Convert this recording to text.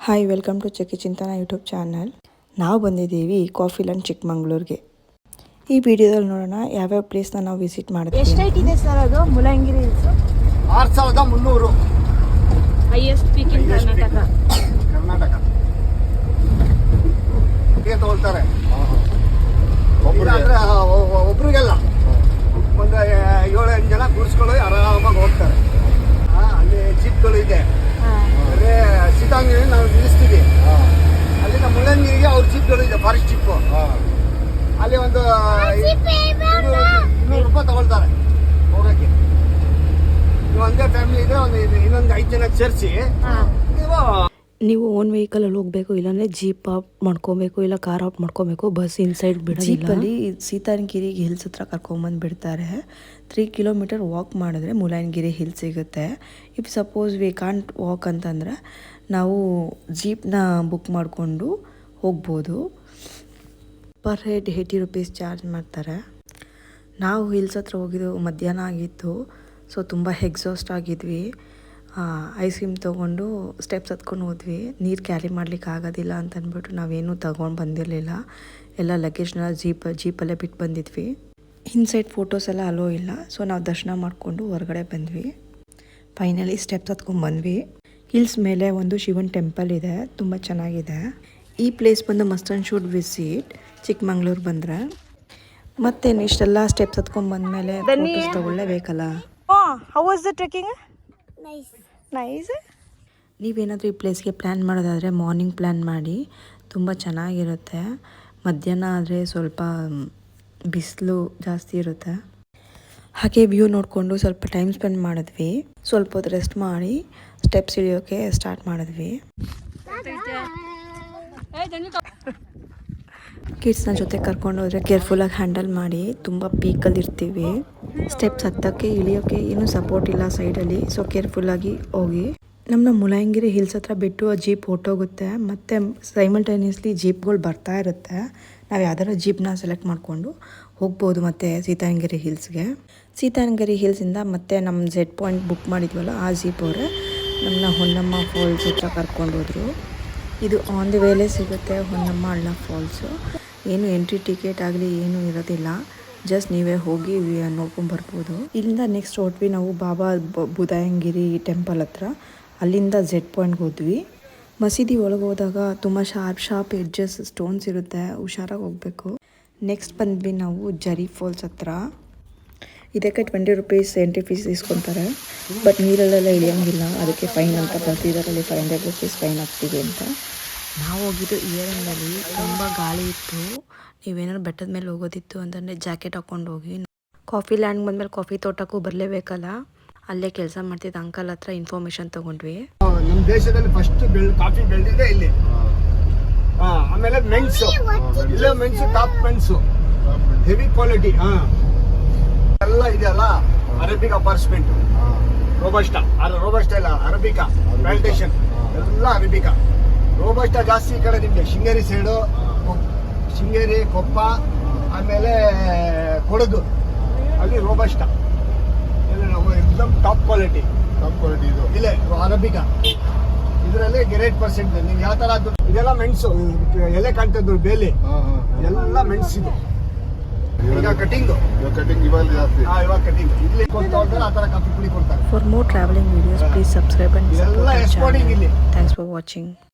Hi, welcome to ಚೆಕ್ಕಿ ಚಿಂತನ YouTube channel. ನಾವು ಬಂದಿದ್ದೀವಿ ಕಾಫಿ ಲ್ಯಾಂಡ್ ಚಿಕ್ಕಮಂಗ್ಳೂರಿಗೆ. ಈ ವಿಡಿಯೋದಲ್ಲಿ ನೋಡೋಣ ಯಾವ್ಯಾವ ಪ್ಲೇಸ್ನ ನಾವು ವಿಸಿಟ್ ಮಾಡಿದ್ವಿ. ಎಷ್ಟೈತಿದೆ ಸರ್ ಅದು ಮುಳ್ಳಯ್ಯನಗಿರಿ ಹಿಲ್ಸ್? 6300 ಹೈಯೆಸ್ಟ್ ಪೀಕ್ ಇನ್ ಕರ್ನಾಟಕ. ತಗೊಳ್ತಾರೆ ಒಬ್ರಿಗೆಲ್ಲ ಒಂದು 7-8 ಜನ ಕೂರಿಸ್ಕೊಂಡು ಆರಾಮಾಗಿ ಹೋಗ್ತಾರೆ. ಅಲ್ಲಿ ಜೀಪ್ಗಳು ಇದೆ. ಅದೇ ಸೀತಾಂಗಿರಿ ನಾವು ನಿಲ್ಲಿಸ್ತೀವಿ. ಅಲ್ಲಿ ನಮ್ಮ ಮುಳ್ಳಯ್ಯನಗಿರಿಗೆ ಅವ್ರ ಜೀಪ್ಗಳು ಇದೆ, ಫಾರೆಸ್ಟ್ ಜೀಪು. ಅಲ್ಲಿ ಒಂದು 200 ರೂಪಾಯಿ ತಗೊಳ್ತಾರೆ ಹೋಗಕ್ಕೆ. ನೀವು ಒಂದೇ ಫ್ಯಾಮಿಲಿ ಇದ್ರೆ ಒಂದು ಇನ್ನೊಂದು 5 ಜನ ಸೇರಿಸಿ ನೀವು ಓನ್ ವೆಹಿಕಲಲ್ಲಿ ಹೋಗಬೇಕು, ಇಲ್ಲಾಂದರೆ ಜೀಪ್ ಆಫ್ ಮಾಡ್ಕೊಬೇಕು, ಇಲ್ಲ ಕಾರ್ ಆಫ್ ಮಾಡ್ಕೊಬೇಕು. ಬಸ್ ಇನ್ಸೈಡ್ ಬಿಡೋದಿಲ್ಲ. ಜೀಪಲ್ಲಿ ಸೀತಾಂಗಿರಿಗೆ ಹಿಲ್ಸ್ ಹತ್ರ ಕರ್ಕೊಂಬಂದು ಬಿಡ್ತಾರೆ. 3 ಕಿಲೋಮೀಟರ್ ವಾಕ್ ಮಾಡಿದ್ರೆ ಮುಳ್ಳಯ್ಯನಗಿರಿ ಹಿಲ್ ಸಿಗುತ್ತೆ. If suppose we can't walk ಅಂತಂದರೆ ನಾವು ಜೀಪ್ನ ಬುಕ್ ಮಾಡಿಕೊಂಡು ಹೋಗ್ಬೋದು. ಪರ್ ಹೆಡ್ 80 ರೂಪೀಸ್ ಚಾರ್ಜ್ ಮಾಡ್ತಾರೆ. ನಾವು ಹಿಲ್ಸ್ ಹತ್ರ ಹೋಗಿದ್ದು ಮಧ್ಯಾಹ್ನ ಆಗಿತ್ತು. ಸೊ ತುಂಬ ಎಕ್ಸಾಸ್ಟ್ ಆಗಿದ್ವಿ. ಐಸ್ ಕ್ರೀಮ್ ತೊಗೊಂಡು ಸ್ಟೆಪ್ಸ್ ಹತ್ಕೊಂಡು ಹೋದ್ವಿ. ನೀರು ಕ್ಯಾರಿ ಮಾಡ್ಲಿಕ್ಕೆ ಆಗೋದಿಲ್ಲ ಅಂತ ಅಂದ್ಬಿಟ್ಟು ನಾವೇನೂ ತಗೊಂಡು ಬಂದಿರಲಿಲ್ಲ. ಎಲ್ಲ ಲಗೇಜ್ನ ಜೀಪಲ್ಲೇ ಬಿಟ್ಟು ಬಂದಿದ್ವಿ. ಇನ್ಸೈಡ್ ಫೋಟೋಸ್ ಎಲ್ಲ ಅಲೋ ಇಲ್ಲ. ಸೊ ನಾವು ದರ್ಶನ ಮಾಡಿಕೊಂಡು ಹೊರಗಡೆ ಬಂದ್ವಿ. ಫೈನಲಿ ಸ್ಟೆಪ್ಸ್ ಹತ್ಕೊಂಡು ಬಂದ್ವಿ. ಹಿಲ್ಸ್ ಮೇಲೆ ಒಂದು ಶಿವನ್ ಟೆಂಪಲ್ ಇದೆ, ತುಂಬ ಚೆನ್ನಾಗಿದೆ. ಈ ಪ್ಲೇಸ್ ಬಂದು must and should visit Chikmagalur ಬಂದರೆ. ಮತ್ತೆ ಇಷ್ಟೆಲ್ಲ ಸ್ಟೆಪ್ಸ್ ಹತ್ಕೊಂಡು ಬಂದಮೇಲೆ ಫೋಟೋಸ್ ತಗೊಳ್ಳೇಬೇಕಲ್ಲ. How was the trekking? Nice. ನೀವೇನಾದರೂ ಈ ಪ್ಲೇಸ್ಗೆ ಪ್ಲ್ಯಾನ್ ಮಾಡೋದಾದರೆ ಮಾರ್ನಿಂಗ್ ಪ್ಲ್ಯಾನ್ ಮಾಡಿ, ತುಂಬ ಚೆನ್ನಾಗಿರುತ್ತೆ. ಮಧ್ಯಾಹ್ನ ಆದರೆ ಸ್ವಲ್ಪ ಬಿಸಿಲು ಜಾಸ್ತಿ ಇರುತ್ತೆ. ಹಾಗೆ ವ್ಯೂ ನೋಡಿಕೊಂಡು ಸ್ವಲ್ಪ ಟೈಮ್ ಸ್ಪೆಂಡ್ ಮಾಡಿದ್ವಿ. ಸ್ವಲ್ಪ ಹೊತ್ತು ರೆಸ್ಟ್ ಮಾಡಿ ಸ್ಟೆಪ್ಸ್ ಇಳಿಯೋಕ್ಕೆ ಸ್ಟಾರ್ಟ್ ಮಾಡಿದ್ವಿ. ಕಿಡ್ಸ್ನ ಜೊತೆ ಕರ್ಕೊಂಡು ಹೋದರೆ ಕೇರ್ಫುಲ್ಲಾಗಿ ಹ್ಯಾಂಡಲ್ ಮಾಡಿ. ತುಂಬ ಪೀಕಲ್ಲಿ ಇರ್ತೀವಿ. ಸ್ಟೆಪ್ಸ್ ಹತ್ತಕ್ಕೆ ಇಳಿಯೋಕ್ಕೆ ಏನೂ ಸಪೋರ್ಟ್ ಇಲ್ಲ ಸೈಡಲ್ಲಿ. ಸೊ ಕೇರ್ಫುಲ್ಲಾಗಿ ಹೋಗಿ. ನಮ್ಮ ಮುಳ್ಳಯ್ಯನಗಿರಿ ಹಿಲ್ಸ್ ಹತ್ರ ಬಿಟ್ಟು ಆ ಜೀಪ್ ಹೊಟ್ಟೋಗುತ್ತೆ. ಮತ್ತು ಸೈಮಲ್ಟೇನಿಯಸ್ಲಿ ಜೀಪ್ಗಳು ಬರ್ತಾ ಇರುತ್ತೆ. ನಾವು ಯಾವ್ದಾರ ಜೀಪ್ನ ಸೆಲೆಕ್ಟ್ ಮಾಡಿಕೊಂಡು ಹೋಗ್ಬೋದು ಮತ್ತು ಸೀತಾಂಗಿರಿ ಹಿಲ್ಸ್ಗೆ. ಸೀತಾಂಗಿರಿ ಹಿಲ್ಸಿಂದ ಮತ್ತೆ ನಮ್ಮ Z ಪಾಯಿಂಟ್ ಬುಕ್ ಮಾಡಿದ್ವಲ್ಲ, ಆ ಜೀಪ್ ಅವರೇ ನಮ್ಮನ್ನ ಹೊನ್ನಮ್ಮ ಫಾಲ್ಸ್ ಹತ್ರ ಕರ್ಕೊಂಡು ಹೋದರು. ಇದು ಆನ್ ದಿ ವೇಲೇ ಸಿಗುತ್ತೆ, ಹೊನ್ನಮ್ಮ ಅಳ್ಳ ಫಾಲ್ಸು. ಏನು ಎಂಟ್ರಿ ಟಿಕೆಟ್ ಆಗಲಿ ಏನೂ ಇರೋದಿಲ್ಲ. ಜಸ್ಟ್ ನೀವೇ ಹೋಗಿ ನೋಡ್ಕೊಂಬರ್ಬೋದು. ಇಲ್ಲಿಂದ ನೆಕ್ಸ್ಟ್ ಹೊರಟ್ವಿ ನಾವು ಬಾಬಾ ಬುದಾಯಂಗಿರಿ ಟೆಂಪಲ್ ಹತ್ರ. ಅಲ್ಲಿಂದ Z ಪಾಯಿಂಟ್ಗೆ ಹೋದ್ವಿ. ಮಸೀದಿ ಒಳಗೆ ಹೋದಾಗ ತುಂಬ ಶಾರ್ಪ್ ಎಡ್ಜಸ್ ಸ್ಟೋನ್ಸ್ ಇರುತ್ತೆ, ಹುಷಾರಾಗಿ ಹೋಗಬೇಕು. ನೆಕ್ಸ್ಟ್ ಬಂದ್ವಿ ನಾವು ಜರಿ ಫಾಲ್ಸ್ ಹತ್ರ. ಇದಕ್ಕೆ 20 ರೂಪೀಸ್ ಎಂಟ್ರಿ ಫೀಸ್ ಇಸ್ಕೊತಾರೆ. ಬಟ್ ನೀರಲ್ಲೆಲ್ಲ ಇಳಿಯೋಂಗಿಲ್ಲ, ಅದಕ್ಕೆ ಫೈನ್ ಅಂತ ಬರ್ತಿದ್ದಾರಲ್ಲಿ 500 ರೂಪೀಸ್ ಫೈನ್ ಹಾಕ್ತೀವಿ ಅಂತ. ನಾವು ಹೋಗಿದ್ದು ಇಯರಿಂಗಲ್ಲಿ. ತುಂಬ ಗಾಳಿ ಇತ್ತು. ನೀವೇನಾದ್ರು ಬೆಟ್ಟದ ಮೇಲೆ ಹೋಗೋದಿತ್ತು ಅಂತಂದರೆ ಜಾಕೆಟ್ ಹಾಕ್ಕೊಂಡು ಹೋಗಿ. ಕಾಫಿ ಲ್ಯಾಂಡ್ ಬಂದಮೇಲೆ ಕಾಫಿ ತೋಟಕ್ಕೂ ಬರಲೇಬೇಕಲ್ಲ. ಅಲ್ಲೇ ಕೆಲಸ ಮಾಡ್ತಿದ್ದ ಅಂಕಲ್ ಹತ್ರ ಇನ್ಫಾರ್ಮೇಷನ್ ತೊಗೊಂಡ್ವಿ. ನಮ್ಮ ದೇಶದಲ್ಲಿ ಫಸ್ಟ್ ಕಾಫಿ ಬೆಳೆದಿದೆ ಇಲ್ಲಿ. ಆಮೇಲೆ ಮೆಣಸು, ಇಲ್ಲೇ ಮೆಣಸು ಟಾಪ್ ಮೆಣಸು, ಹೆವಿ ಕ್ವಾಲಿಟಿ ಎಲ್ಲ ಇದೆಯಲ್ಲ. ಅರೇಬಿಕಾ ಪಾರ್ಚ್ಮೆಂಟ್, ರೋಬಸ್ಟಾ ಇಲ್ಲ, ಅರೇಬಿಕಾ ಪ್ಲಾಂಟೇಶನ್ ಎಲ್ಲ ಅರೇಬಿಕಾ. ರೋಬಸ್ಟಾ ಜಾಸ್ತಿ ಈ ಕಡೆ ನಿಮಗೆ ಶೃಂಗೇರಿ ಸೈಡು, ಶೃಂಗೇರಿ, ಕೊಪ್ಪ, ಆಮೇಲೆ ಕೊಡಗು, ಅಲ್ಲಿ ರೋಬಸ್ಟಾ ಎಕ್ದಮ್ ಟಾಪ್ ಕ್ವಾಲಿಟಿ ಇದು. ಇಲ್ಲೇ ಅರೇಬಿಕಾ ಇದರಲ್ಲಿ ಗ್ರೇಟ್ ಪರ್ಸೆಂಟ್. ನೀವು ಯಾವ ಥರ ಇದೆಲ್ಲ ಮೆಣಸು, ಎಲೆ ಕಾಣ್ತದ್ದು ಬೇಲಿ ಎಲ್ಲ ಮೆಣಸಿದು. ಈಗ ಕಟಿಂಗು ಇವಾಗ ಕಟಿಂಗ್ ಇಲ್ಲಿ ಕೊಡ್ತಾರೆ, ಆ ಥರ ಕಾಫಿ ಪುಡಿ ಕೊಡ್ತಾರೆ. For more travelling videos please subscribe and ಎಲ್ಲ ಎಕ್ಸ್ಪೋರ್ಟಿಂಗ್ ಇಲ್ಲಿ. Thanks for watching.